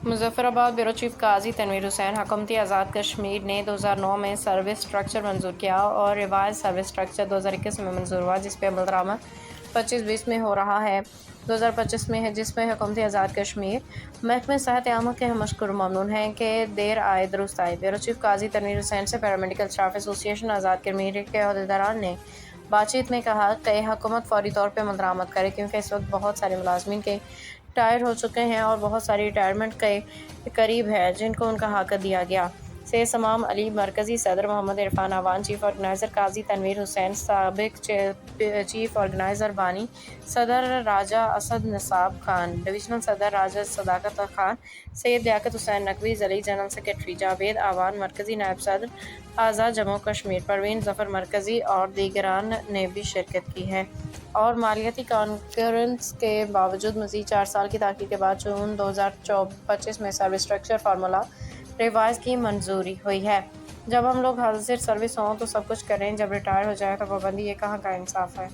Muzaffarabad bureau chief काजी तनवीर हुसैन हुकूमती आज़ाद कश्मीर ने 2009 में सर्विस स्ट्रक्चर मंजूर किया और रिवाइज सर्विस स्ट्रक्चर 2021 में मंजूर हुआ, जिस पर अमल दरामद 25-20 में हो रहा है 2025 में है, जिसमें हुकूमती आज़ाद कश्मीर महकमे सेहत आम के मशकूर ममनून हैं कि देर आए दुरुस्त आए। ब्यूरो चीफ काजी तनवीर हुसैन से paramedical staff association Azad Kashmir के अहदेदारान ने बातचीत में कहा कि हुकूमत फौरी तौर पर अमल दरामद करे, क्योंकि इस वक्त बहुत सारे मुलाजमीन के रिटायर हो चुके हैं और बहुत सारी रिटायरमेंट के करीब है जिनको उनका हक दिया गया। से समाम अली, मरकज़ी सदर मोहम्मद इरफान आवान, चीफ ऑर्गेनाइज़र काजी तनवीर हुसैन, साबिक चीफ ऑर्गेनाइज़र बानी सदर राजा असद निसाब खान, डिवीज़नल सदर राजा सदाकत खान, सैयद लियाकत हुसैन नकवी, ज़ली जनरल सेक्रेटरी जावेद आवान, मरकज़ी नायब सदर आज़ाद जम्मू कश्मीर परवीन ज़फ़र मरकज़ी और दीगरान ने भी शिरकत की है। और मालियाती कॉन्करेंस के बावजूद मज़ीद 4 साल की ताख़ीर के बाद जून 2025 में सर्विस स्ट्रक्चर फार्मूला रिवाइज की मंजूरी हुई है। जब हम लोग हाजिर सर्विस हों तो सब कुछ करें, जब रिटायर हो जाए तो पाबंदी, ये कहाँ का इंसाफ है।